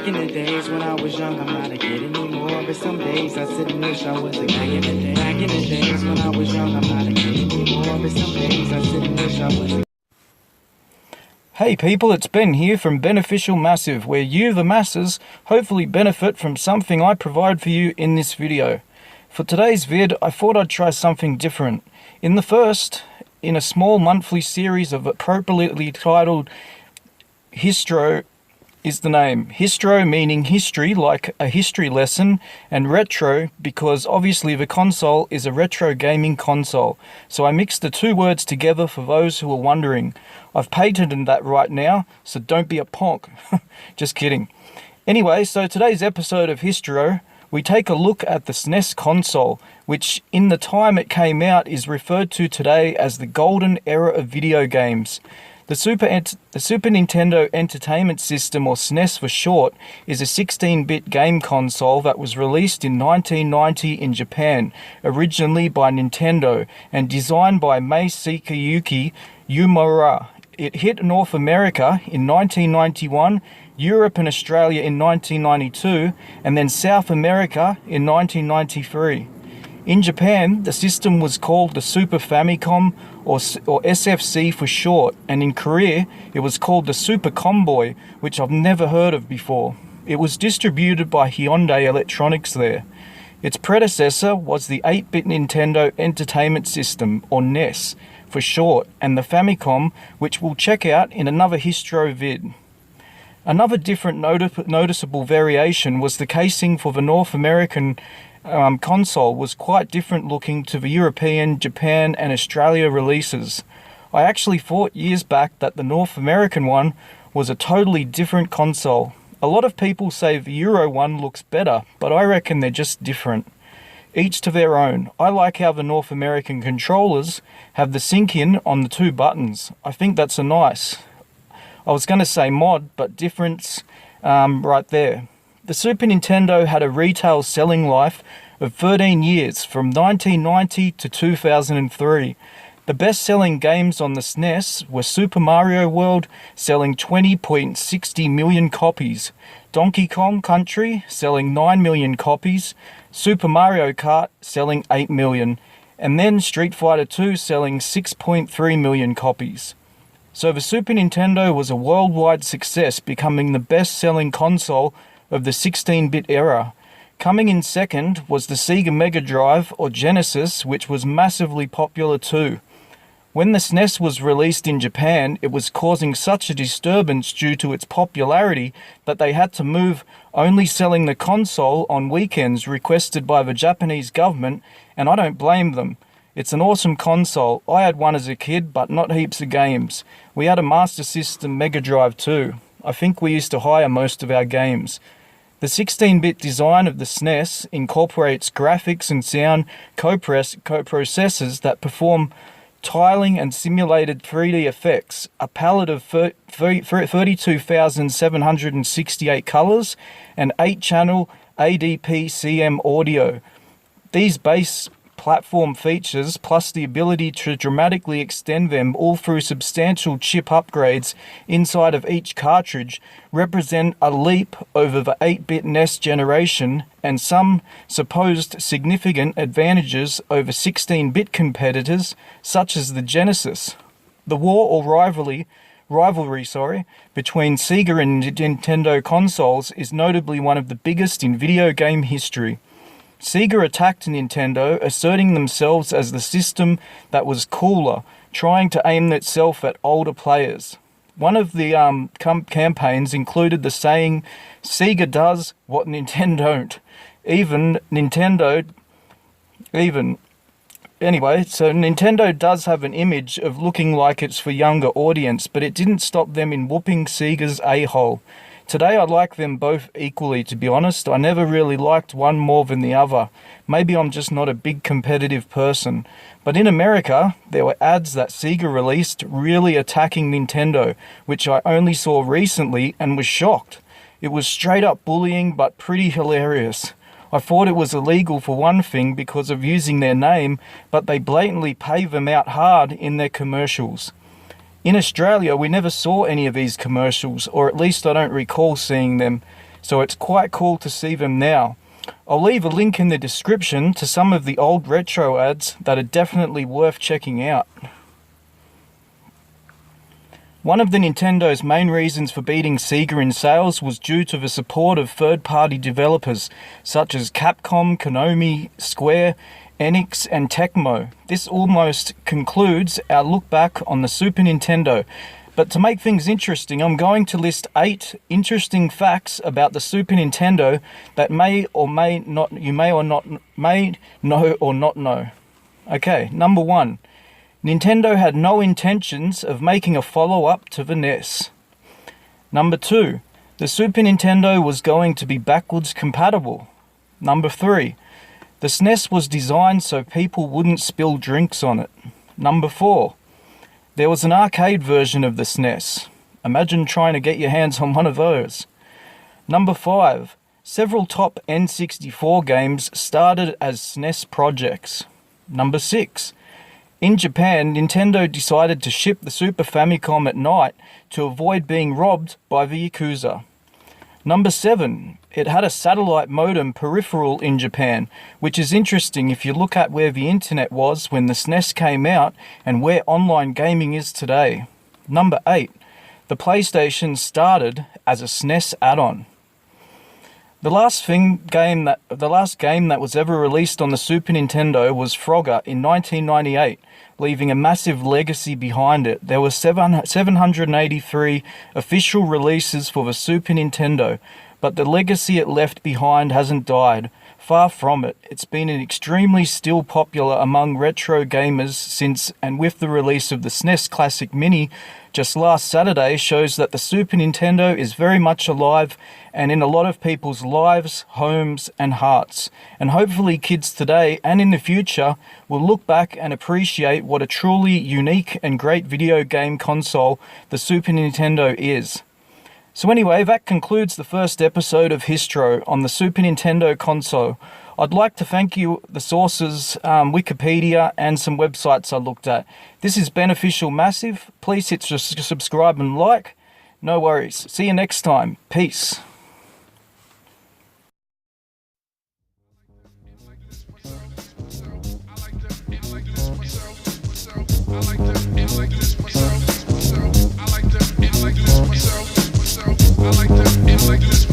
Back in the days when I was young, I'm not a kid anymore. But some days I sit and wish I was a kid. Back in the days when I was young, I'm not a kid anymore. But some days I sit and wish I was a. Hey people, it's Ben here from Beneficial Massive, where you, the masses, hopefully benefit from something I provide for you in this video. For today's vid, I thought I'd try something different. In a small monthly series of appropriately titled Histro is the name. Histro meaning history, like a history lesson, and retro because obviously the console is a retro gaming console. So I mixed the two words together for those who are wondering. I've patented that right now, so don't be a ponk. Just kidding. Anyway, so today's episode of Histro, we take a look at the SNES console, which in the time it came out is referred to today as the golden era of video games. The Super Nintendo Entertainment System, or SNES for short, is a 16-bit game console that was released in 1990 in Japan, originally by Nintendo, and designed by Masayuki Yumura. It hit North America in 1991, Europe and Australia in 1992, and then South America in 1993. In Japan, the system was called the Super Famicom, or SFC for short, and in Korea, it was called the Super Comboy, which I've never heard of before. It was distributed by Hyundai Electronics there. Its predecessor was the 8-bit Nintendo Entertainment System, or NES, for short, and the Famicom, which we'll check out in another Histro vid. Another different noticeable variation was the casing for the North American console was quite different looking to the European, Japan and Australia releases. I actually thought years back that the North American one was a totally different console. A lot of people say the Euro one looks better, but I reckon they're just different. Each to their own. I like how the North American controllers have the sync-in on the two buttons. I think that's a nice, I was going to say mod, but difference right there. The Super Nintendo had a retail selling life of 13 years, from 1990 to 2003. The best-selling games on the SNES were Super Mario World, selling 20.60 million copies, Donkey Kong Country, selling 9 million copies, Super Mario Kart, selling 8 million, and then Street Fighter II, selling 6.3 million copies. So the Super Nintendo was a worldwide success, becoming the best-selling console of the 16-bit era. Coming in second was the Sega Mega Drive, or Genesis, which was massively popular too. When the SNES was released in Japan, it was causing such a disturbance due to its popularity that they had to move only selling the console on weekends requested by the Japanese government, and I don't blame them. It's an awesome console. I had one as a kid, but not heaps of games. We had a Master System Mega Drive too. I think we used to hire most of our games. The 16-bit design of the SNES incorporates graphics and sound co-processors that perform tiling and simulated 3D effects, a palette of 32,768 colors, and 8-channel ADP-CM audio. These base platform features, plus the ability to dramatically extend them all through substantial chip upgrades inside of each cartridge, represent a leap over the 8-bit NES generation and some supposed significant advantages over 16-bit competitors such as the Genesis. The war or rivalry between Sega and Nintendo consoles is notably one of the biggest in video game history. Sega attacked Nintendo, asserting themselves as the system that was cooler, trying to aim itself at older players. One of the campaigns included the saying, "Sega does what Nintendo don't." Anyway, so Nintendo does have an image of looking like it's for younger audience, but it didn't stop them in whooping Sega's a-hole. Today I like them both equally, to be honest. I never really liked one more than the other. Maybe I'm just not a big competitive person. But in America, there were ads that Sega released really attacking Nintendo, which I only saw recently and was shocked. It was straight up bullying, but pretty hilarious. I thought it was illegal for one thing because of using their name, but they blatantly pay them out hard in their commercials. In Australia, we never saw any of these commercials, or at least I don't recall seeing them. so it's quite cool to see them now. I'll leave a link in the description to some of the old retro ads that are definitely worth checking out. One of the Nintendo's main reasons for beating Sega in sales was due to the support of third-party developers such as Capcom, Konami, Square, Enix, and Tecmo. This almost concludes our look back on the Super Nintendo. But to make things interesting, I'm going to list 8 interesting facts about the Super Nintendo that you may know or not know. Okay, number 1. Nintendo had no intentions of making a follow-up to the NES. Number 2. The Super Nintendo was going to be backwards compatible. Number 3. The SNES was designed so people wouldn't spill drinks on it. Number 4. There was an arcade version of the SNES. Imagine trying to get your hands on one of those. Number 5. Several top N64 games started as SNES projects. Number 6. In Japan, Nintendo decided to ship the Super Famicom at night to avoid being robbed by the Yakuza. Number 7. It had a satellite modem peripheral in Japan, which is interesting if you look at where the internet was when the SNES came out and where online gaming is today. Number 8. The PlayStation started as a SNES add-on. The last game that was ever released on the Super Nintendo was Frogger in 1998, leaving a massive legacy behind it. There were 783 official releases for the Super Nintendo, but the legacy it left behind hasn't died. Far from it. It's been extremely still popular among retro gamers since, and with the release of the SNES Classic Mini just last Saturday shows that the Super Nintendo is very much alive and in a lot of people's lives, homes, and hearts. And hopefully kids today and in the future will look back and appreciate what a truly unique and great video game console the Super Nintendo is. So anyway, that concludes the first episode of Histro on the Super Nintendo console. I'd like to thank you, the sources, Wikipedia, and some websites I looked at. This is Beneficial Massive. Please hit subscribe and like. No worries. See you next time. Peace. I like that, and like this.